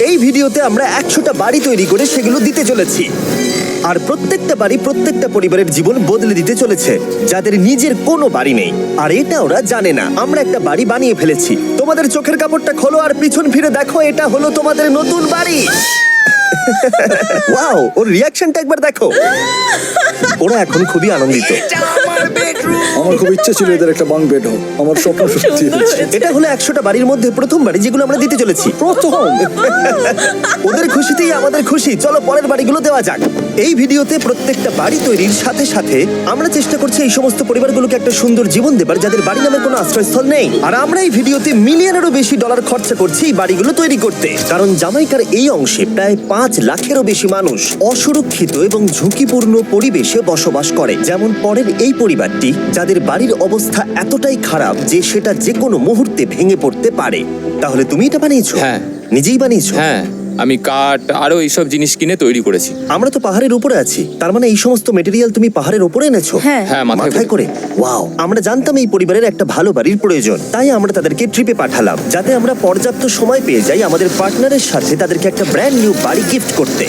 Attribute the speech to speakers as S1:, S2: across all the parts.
S1: এই ভিডিওতে আমরা 100টা বাড়ি তৈরি করে সেগুলো দিতে চলেছি। আর প্রত্যেকটা বাড়ি প্রত্যেকটা পরিবারের জীবন বদলে দিতে চলেছে, যাদের নিজের কোনো বাড়ি নেই। আর এটা ওরা জানে না। আমরা একটা বাড়ি বানিয়ে ফেলেছি। তোমাদের চোখের কাপড়টা খোলো আর পিছন ফিরে দেখো, এটা হলো তোমাদের নতুন বাড়ি। ওয়াও, ওর রিয়াকশনটা একবার দেখো। ওরা এখন খুবই আনন্দিত।
S2: আমার খুব ইচ্ছে ছিল এদের একটা বাং বেড হোক, আমার স্বপ্ন সত্যি হয়েছে।
S1: এটা হলো 100টা বাড়ির মধ্যে প্রথম বাড়ি যেগুলো আমরা দিতে চলেছি।
S2: প্রথম
S1: ওদের খুশিতেই আমাদের খুশি। চলো পরের বাড়িগুলো দেওয়া যাক। এই ভিডিওতে প্রত্যেকটা বাড়ি তৈরির সাথে সাথে আমরা চেষ্টা করছি এই সমস্ত পরিবারগুলোকে একটা সুন্দর জীবন দেবার, যাদের বাড়ি নামের কোনো আশ্রয়স্থল নেই। আর আমরা এই ভিডিওতে মিলিয়নেরও বেশি ডলার খরচা করছি এই বাড়িগুলো তৈরি করতে, কারণ জামাইকার এই অংশে প্রায় 5 লাখেরও বেশি মানুষ অসুরক্ষিত এবং ঝুঁকিপূর্ণ পরিবেশে বসবাস করে। যেমন পরের এই পরিবারটি, যাদের বাড়ির অবস্থা এতটাই খারাপ যে সেটা যে কোনো মুহূর্তে ভেঙে পড়তে পারে। তাহলে তুমি এটা বানিয়েছো?
S3: হ্যাঁ।
S1: নিজেই বানিয়েছো?
S3: হ্যাঁ, আমি কাঠ আরো এইসব জিনিস কিনে তৈরি করেছি।
S1: আমরা তো পাহাড়ের উপরে আছি, তার মানে এই সমস্ত মেটেরিয়াল তুমি পাহাড়ের উপরে এনেছো?
S4: হ্যাঁ।
S3: হ্যাঁ,
S1: মাথায় করে। ওয়াও, আমরা জানতাম এই পরিবারের একটা ভালো বাড়ির প্রয়োজন, তাই আমরা তাদেরকে ট্রিপে পাঠালাম, যাতে আমরা পর্যাপ্ত সময় পেয়ে যাই আমাদের পার্টনারের সাথে তাদেরকে একটা ব্র্যান্ড নিউ বাড়ি গিফট করতে।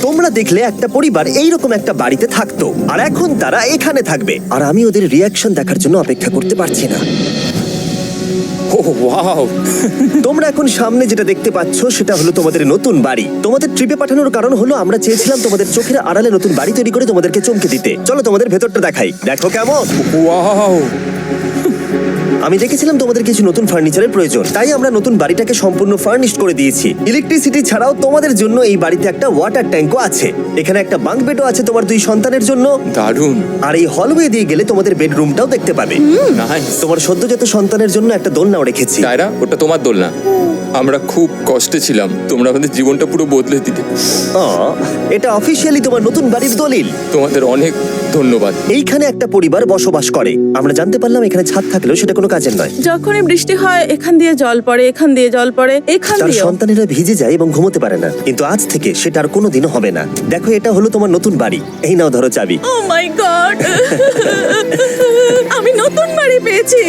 S1: তোমরা দেখলে একটা পরিবার এইরকম একটা বাড়িতে থাকতো, আর এখন তারা এখানে থাকবে। আর আমি ওদের রিয়াকশন দেখার জন্য অপেক্ষা করতে পারছি না।
S3: ও ওয়াও,
S1: তোমরা এখন সামনে যেটা দেখতে পাচ্ছ সেটা হলো তোমাদের নতুন বাড়ি। তোমাদের ট্রিপে পাঠানোর কারণ হলো আমরা চেয়েছিলাম তোমাদের চোখের আড়ালে নতুন বাড়ি তৈরি করে তোমাদেরকে চমকে দিতে। চলো তোমাদের ভেতরটা দেখাই, দেখো কেমন।
S3: ওয়াও।
S1: আমি দেখেছিলাম তোমাদের কিছু নতুন ফার্নিচারের প্রয়োজন, তাই আমরা নতুন বাড়িটাকে সম্পূর্ণ ফার্নিশড করে দিয়েছি। ইলেকট্রিসিটি ছাড়াও তোমাদের জন্য এই বাড়িতে একটা ওয়াটার ট্যাঙ্কও আছে। এখানে একটা বাঙ্ক বেডও আছে তোমার 2 সন্তানের জন্য।
S3: দারুণ।
S1: আর এই হলওয়ে দিয়ে গেলে তোমাদের বেডরুমটাও দেখতে পাবে।
S3: নাইস।
S1: তোমার সদ্যজাত সন্তানের জন্য একটা দোলনাও রেখেছি।
S3: টায়রা, ওটা তোমার দোলনা। আমরা খুব কষ্টে ছিলাম, তোমরা আমাদের জীবনটা পুরো বদলে দিতে।
S1: এটা অফিসিয়ালি তোমার নতুন বাড়ির দলিল।
S3: তোমাদের অনেক ধন্যবাদ।
S1: এইখানে একটা পরিবার বসবাস করে। আমরা জানতে পারলাম এখানে ছাদ থাকলেও সেটা কোনো কাজের নয়।
S4: যখনই বৃষ্টি হয় এখান দিয়ে জল পড়ে, এখান দিয়ে জল পড়ে, এখান
S1: তার
S4: দিয়ে।
S1: সন্তানেরা ভিজে যায় এবং ঘুমোতে পারে না, কিন্তু আজ থেকে সেটা আর কোনোদিনও হবে না। দেখো, এটা হলো তোমার নতুন বাড়ি। এই নাও, ধরো চাবি।
S4: ও মাই গড, আমি নতুন বাড়ি পেয়েছি।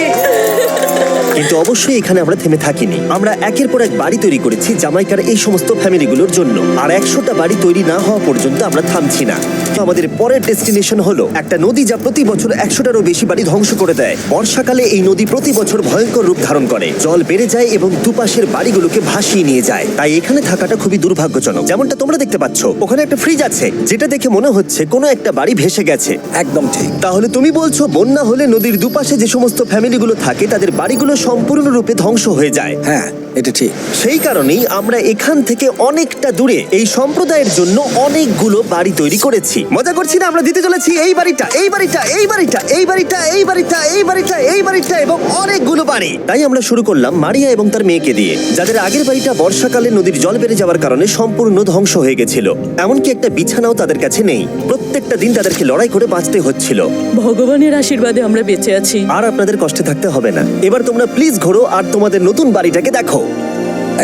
S1: কিন্তু অবশ্যই এখানে আমরা থেমে থাকিনি। আমরা একের পর এক বাড়ি তৈরি করেছি জামাইকার এই সমস্ত ফ্যামিলিগুলোর জন্য। আর 100টা বাড়ি তৈরি না হওয়া পর্যন্ত আমরা থামছি না। তো আমাদের পরের ডেস্টিনেশন হলো একটা নদী, যা প্রতি বছর 100টারও বেশি বাড়ি ধ্বংস করে দেয়। বর্ষাকালে এই নদী প্রতি বছর ভয়ঙ্কর রূপ ধারণ করে, জল বেড়ে যায় এবং দুপাশের বাড়িগুলোকে ভাসিয়ে নিয়ে যায়। তাই এখানে থাকাটা খুবই দুর্ভাগ্যজনক। যেমনটা তোমরা দেখতে পাচ্ছ, ওখানে একটা ফ্রিজ আছে, যেটা দেখে মনে হচ্ছে কোনো একটা বাড়ি ভেসে গেছে।
S2: একদম ঠিক।
S1: তাহলে তুমি বলছো বন্যা হলে নদীর দুপাশে যে সমস্ত ফ্যামিলিগুলো থাকে তাদের বাড়িগুলো সম্পূর্ণরূপে ধ্বংস হয়ে যায়।
S2: হ্যাঁ, এটা ঠিক।
S1: সেই কারণেই আমরা এখান থেকে অনেকটা দূরে এই সম্প্রদায়ের জন্য অনেকগুলো বাড়ি তৈরি করেছি। মজা করছি না? আমরা দিতে চলেছি এই বাড়িটা, এই বাড়িটা, এই বাড়িটা, এই বাড়িটা, এই বাড়িটা, এই বাড়িটা, এই বাড়িটা এবং অনেকগুলো বাড়ি। তাই আমরা শুরু করলাম মারিয়া এবং তার মেয়েকে দিয়ে, যাদের আগের বাড়িটা বর্ষাকালে নদীর জল বেড়ে যাওয়ার কারণে সম্পূর্ণ ধ্বংস হয়ে গেছিল। এমনকি একটা বিছানাও তাদের কাছে নেই। প্রত্যেকটা দিন তাদেরকে লড়াই করে বাঁচতে হচ্ছিল।
S4: ভগবানের আশীর্বাদে আমরা বেঁচে আছি।
S1: আর আপনাদের কষ্টে থাকতে হবে না। এবার তোমরা প্লিজ ঘোরো আর তোমাদের নতুন বাড়িটাকে দেখো।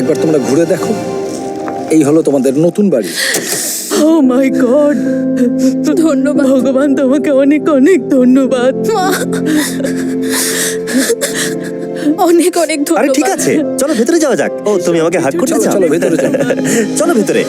S2: একবার তোমরা ঘুরে দেখো, এই হলো তোমাদের নতুন বাড়ি।
S4: ও মাই গড, ধন্যবাদ ভগবান, তোমাকে অনেক অনেক ধন্যবাদ। অনেক অনেক
S1: আরে
S4: ধন্যবাদ।
S1: ঠিক আছে, চলো ভেতরে যাওয়া যাক। ও, তুমি আমাকে হাত করতে
S2: চলো
S1: চাও?
S2: চলো ভেতরে যাও।
S1: চলো ভেতরে।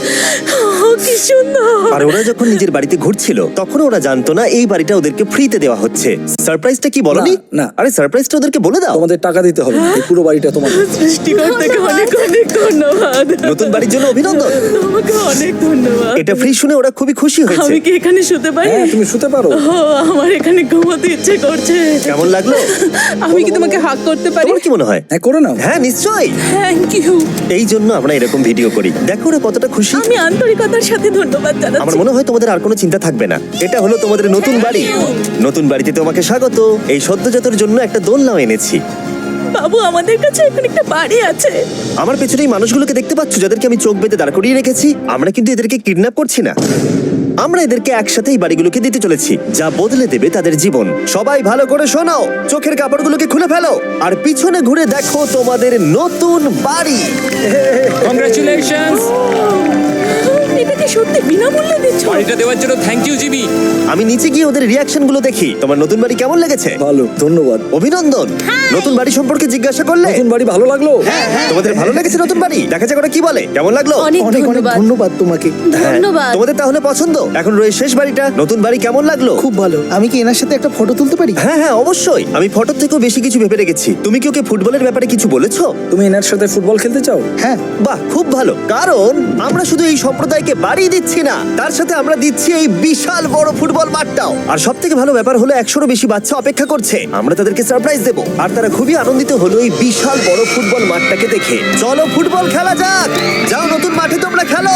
S4: ও, কি সুন্দর।
S1: আর ওরা যখন নিজের বাড়িতে ঘুরছিল তখন ওরা জানতো না এই বাড়িটা ওদেরকে ফ্রিতে দেওয়া হচ্ছে। সারপ্রাইজটা কি বলনি?
S2: না, না।
S1: আরে সারপ্রাইজটা ওদেরকে বলে দাও।
S2: তোমাদের টাকা দিতে হবে না, এই পুরো বাড়িটা তোমাদের।
S4: সৃষ্টিকর্তাকে অনেক অনেক ধন্যবাদ।
S1: নতুন বাড়ির জন্য অভিনন্দন।
S4: তোমাকে অনেক ধন্যবাদ।
S1: এটা ফ্রি শুনে ওরা খুবই খুশি হয়েছে।
S4: আমি কি এখানে শুতে পারি?
S2: হ্যাঁ, তুমি শুতে পারো।
S4: ও, আমার এখানে ঘুমোতে ইচ্ছে করছে।
S1: কেমন লাগলো?
S4: আমি কি তোমাকে হাগ করতে পারি?
S1: তোমার কি মনে হয়?
S2: হ্যাঁ, করে নাও।
S1: হ্যাঁ, নিশ্চয়ই।
S4: Thank you.
S1: এই জন্য আমরা এরকম ভিডিও করি। দেখো ওরা কতটা খুশি।
S4: আমি আন্তরিকতার সাথে ধন্যবাদ
S1: আমার
S4: জানাচ্ছি।
S1: মনে হয় তোমাদের আর কোনো চিন্তা থাকবে না। এটা হলো তোমাদের নতুন বাড়ি। নতুন বাড়িতে তোমাকে স্বাগত। এই সদ্যজাতর জন্য একটা দোলনাও এনেছি।
S4: বাবু, আমাদের কাছে এখন একটা বাড়ি আছে।
S1: আমার পেছনে এই মানুষগুলোকে দেখতে পাচ্ছ, যাদেরকে আমি চোখ বেঁধে দাঁড় করিয়ে রেখেছি? আমরা কিন্তু এদেরকে কিডন্যাপ করছি না। আমরা এদেরকে একসাথে এই বাড়িগুলোকে দিতে চলেছি, যা বদলে দেবে তাদের জীবন। সবাই ভালো করে শোনাও, চোখের কাপড়গুলোকে খুলে ফেলো আর পিছনে ঘুরে দেখো তোমাদের নতুন বাড়ি।
S3: কংগ্রাচুলেশনস।
S4: এটা কি সত্যি বিনামূল্যে দিচ্ছ?
S3: বাড়িটা দেওয়ার জন্য থ্যাংক ইউ জিমি।
S1: আমি নিচে গিয়ে ওদের রিয়াকশন গুলো দেখি। তোমার নতুন বাড়ি কেমন লেগেছে?
S2: ভালো, ধন্যবাদ।
S1: অভিনন্দন। নতুন বাড়ি সম্পর্কে জিজ্ঞাসা করলে?
S2: নতুন বাড়ি ভালো লাগলো?
S1: তোমাদের ভালো লেগেছে নতুন বাড়ি? দেখা যাক ওরা কি বলে। কেমন লাগলো?
S4: অনেক
S2: অনেক অনেক
S4: ধন্যবাদ।
S2: ধন্যবাদ তোমাকে।
S1: হ্যাঁ,
S4: ধন্যবাদ।
S1: তোমাদের তাহলে পছন্দ? এখন রয়েছে শেষ বাড়িটা। নতুন বাড়ি কেমন লাগলো?
S5: খুব ভালো। আমি কি এনার সাথে একটা ফটো তুলতে পারি?
S1: হ্যাঁ হ্যাঁ অবশ্যই। আমি ফটোর থেকেও বেশি কিছু ভেবে রেখেছি। তুমি কি ওকে ফুটবলের ব্যাপারে কিছু বলেছো?
S2: তুমি এনার সাথে ফুটবল খেলতে চাও?
S5: হ্যাঁ।
S1: বাহ, খুব ভালো। কারণ আমরা শুধু এই সম্প্রদায়কে বাড়ি দিচ্ছি না, তার সাথে আমরা দিচ্ছি এই বিশাল বড় ফুটবল মাঠটাও। আর সব থেকে ভালো ব্যাপার হলো 100-রও বেশি বাচ্চা অপেক্ষা করছে। আমরা তাদেরকে সারপ্রাইজ দেবো, আর তারা খুবই আনন্দিত হলো এই বিশাল বড় ফুটবল মাঠটাকে দেখে। চলো ফুটবল খেলা যাক। যাও নতুন মাঠে তোমরা খেলো,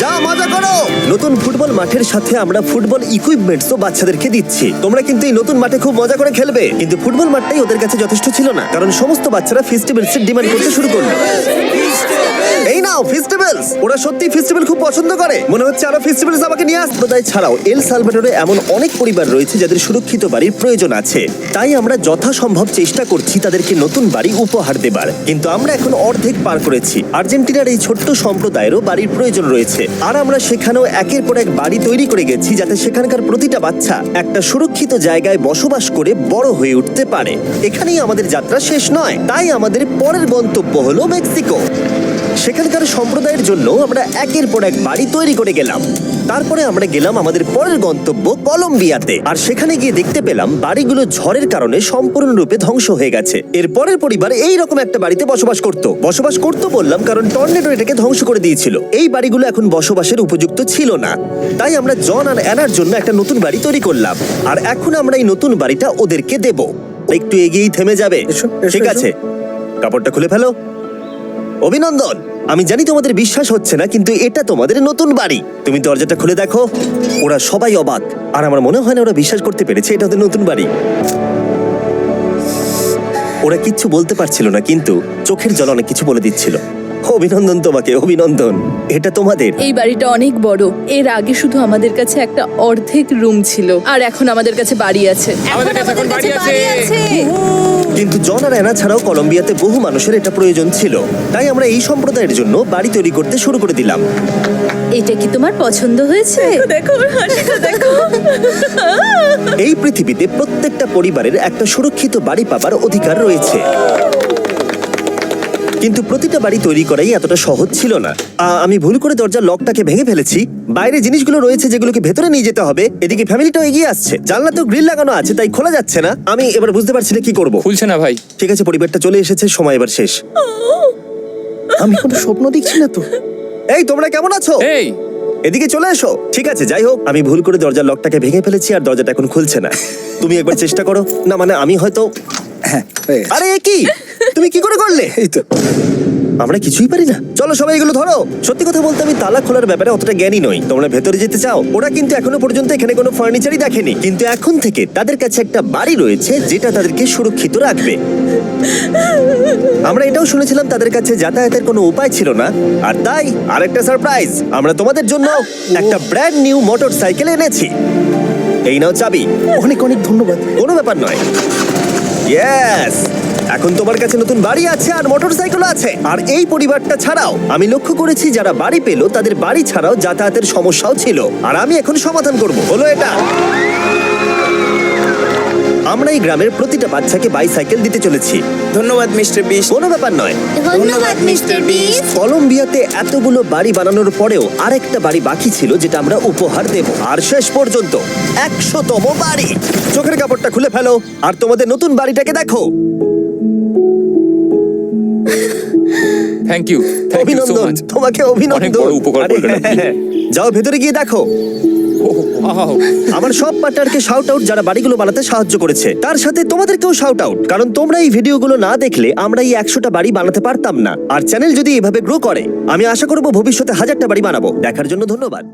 S1: যাও মজা করো। নতুন ফুটবল মাঠের সাথে আমরা ফুটবল ইকুইপমেন্টসও বাচ্চাদেরকে দিচ্ছি। তোমরা কিন্তু এই নতুন মাঠে খুব মজা করে খেলবে। কিন্তু ফুটবল মাঠটাই ওদের কাছে যথেষ্ট ছিল না, কারণ সমস্ত বাচ্চারা ফেস্টিভ্যালসের ডিমান্ড করতে শুরু করলো। এই নাও ফেস্টিভ্যালস। ওরা সত্যি ফেস্টিভ্যাল খুব পছন্দ করে। মনে হচ্ছে আরো ফেস্টিভ্যালস আমাকে নিয়ে আসতে। তাই ছাড়াও এল সালভাডোরে এমন অনেক পরিবার রয়েছে যাদের সুরক্ষিত বাড়ির প্রয়োজন আছে। তাই আমরা যথাসম্ভব চেষ্টা করছি তাদেরকে নতুন বাড়ি উপহার দেবার। কিন্তু আমরা এখন অর্ধেক পার করেছি। আর্জেন্টিনার এই ছোট্ট সম্প্রদায়েরও বাড়ির প্রয়োজন রয়েছে, আর আমরা সেখানেও একের পর এক বাড়ি তৈরি করে গেছি যাতে সেখানকার প্রতিটা বাচ্চা একটা সুরক্ষিত জায়গায় বসবাস করে বড় হয়ে উঠতে পারে। এখানেই আমাদের যাত্রা শেষ নয়, তাই আমাদের পরের গন্তব্য হলো মেক্সিকো। সেখানকার সম্প্রদায়ের জন্য আমরা একের পর এক বাড়ি তৈরি করে গেলাম। তারপরে আমরা গেলাম আমাদের পরের গন্তব্য কলম্বিয়াতে, আর সেখানে গিয়ে দেখতে পেলাম বাড়িগুলো ঝড়ের কারণে সম্পূর্ণরূপে ধ্বংস হয়ে গেছে। এর পরের পরিবার এই রকম একটা বাড়িতে বসবাস করত বললাম কারণ টর্নেডো এটাকে ধ্বংস করে দিয়েছিল। এই বাড়িগুলো এখন বসবাসের উপযুক্ত ছিল না। তাই আমরা জন আর অ্যানার জন্য একটা নতুন বাড়ি তৈরি করলাম, আর এখন আমরা এই নতুন বাড়িটা ওদেরকে দেব। একটু এগিয়েই থেমে যাবে।
S2: এসো, এসো,
S1: ঠিক
S2: এসো।
S1: আছে, কাপড়টা খুলে ফেলো। অভিনন্দন। আমি জানি তোমাদের বিশ্বাস হচ্ছে না, কিন্তু এটা তোমাদের নতুন বাড়ি। তুমি দরজাটা খুলে দেখো। ওরা সবাই অবাক, আর আমার মনে হয় না ওরা বিশ্বাস করতে পেরেছে এটা ওদের নতুন বাড়ি। ওরা কিচ্ছু বলতে পারছিল না, কিন্তু চোখের জল অনেক কিছু বলে দিচ্ছিল। অভিনন্দন তোমাকে, অভিনন্দন। এটা তোমাদের।
S4: এই বাড়িটা অনেক বড়। এর আগে শুধু আমাদের কাছে একটা অর্ধেক রুম ছিল, আর এখন আমাদের কাছে বাড়ি আছে।
S3: আমাদের কাছে এখন বাড়ি আছে।
S1: কিন্তু জন আর অ্যানা ছাড়াও কলম্বিয়াতে বহু মানুষের এটা প্রয়োজন ছিল। তাই আমরা এই সম্প্রদায়ের জন্য বাড়ি তৈরি করতে শুরু করে দিলাম।
S6: এটা কি তোমার পছন্দ হয়েছে?
S4: দেখো ওর হাসিটা দেখো।
S1: এই পৃথিবীতে প্রত্যেকটা পরিবারের একটা সুরক্ষিত বাড়ি পাবার অধিকার রয়েছে, কিন্তু প্রতিটা বাড়ি তৈরি করাই এতটা সহজ ছিল না। আমি ভুল করে দরজার লকটাকে ভেঙে ফেলেছি। বাইরে জিনিসগুলো রয়েছে যেগুলোকে ভেতরে নিয়ে যেতে হবে। এদিকে ফ্যামিলিটাও এগিয়ে আসছে। জানলাতেও গ্রিল লাগানো আছে, তাই খোলা যাচ্ছে না। আমি এবার বুঝতে পারছি না কি করব।
S3: খুলছে না ভাই।
S1: ঠিক আছে, পরিবারটা চলে এসেছে, সময় এবার শেষ।
S5: আমি কোনো স্বপ্ন দেখছি না তো।
S1: এই তোমরা কেমন আছো?
S3: এই
S1: এদিকে চলে এসো। ঠিক আছে, যাই হোক, আমি ভুল করে দরজার লকটাকে ভেঙে ফেলেছি আর দরজাটা এখন খুলছে না। তুমি একবার চেষ্টা করো না, মানে আমি হয়তো।
S2: হ্যাঁ, হয়ে গেছে।
S1: আরে এ কি, তুমি কি করে করলে?
S2: এই তো।
S1: আমরা কিছুই পারি না। চলো সবাই এগুলো ধরো। সত্যি কথা বলতে আমি তালা খোলার ব্যাপারে অতটা জ্ঞানী নই। তোমরা ভেতরে যেতে চাও? ওরা কিন্তু এখনো পর্যন্ত এখানে কোনো ফার্নিচারই দেখেনি, কিন্তু এখন থেকে তাদের কাছে একটা বাড়ি রয়েছে যেটা তাদেরকে সুরক্ষিত রাখবে। আমরা এটাও শুনেছিলাম তাদের কাছে যাতায়াতের কোনো উপায় ছিল না, আর তাই আরেকটা সারপ্রাইজ, আমরা তোমাদের জন্য একটা ব্র্যান্ড নিউ মোটরসাইকেল এনেছি। এই নাও চাবি।
S5: অনেক অনেক ধন্যবাদ।
S1: কোনো ব্যাপার নয়। ইয়েস, এখন তোমার কাছে নতুন বাড়ি আছে আর মোটরসাইকেল আছে। আর এই পরিবারটা ছাড়াও আমি লক্ষ্য করেছি যারা বাড়ি পেলো তাদের বাড়ি ছাড়াও যাতায়াতের সমস্যাও ছিল, আর আমি এখন সমাধান করব। হলো এটা, আমরা এই গ্রামের প্রতিটা বাচ্চাকে বাইসাইকেল দিতে চলেছি।
S7: ধন্যবাদ মিস্টার বিশ।
S1: কোনো ব্যাপার নয়।
S6: ধন্যবাদ মিস্টার বিস্ট।
S1: কলম্বিয়াতে এতগুলো বাড়ি বানানোর পরেও আরেকটা বাড়ি বাকি ছিল যেটা আমরা উপহার দেব। আর শেষ পর্যন্ত 100তম বাড়ি। চোখের কাপড়টা খুলে ফেলো আর তোমাদের নতুন বাড়িটাকে দেখো।
S3: থ্যাংক ইউ সো
S1: অভিনন্দন
S3: মাচ।
S1: তোমাকে,
S3: অনেক
S1: অভিনন্দন।
S3: বড় উপকার
S1: আরে,
S3: করলেন আপনি।
S1: যাও ভেতরে গিয়ে দেখো। আমার সব পার্টনারকে শাউট আউট যারা বাড়িগুলো বানাতে সাহায্য করেছে। তার সাথে তোমাদেরকেও শাউট আউট, কারণ তোমরা এই ভিডিওগুলো না দেখলে আমরা এই 100টা বাড়ি বানাতে পারতাম না। আর চ্যানেল যদি এভাবে গ্রো করে, আমি আশা করব ভবিষ্যতে 1000টা বাড়ি বানাবো। দেখার জন্য ধন্যবাদ।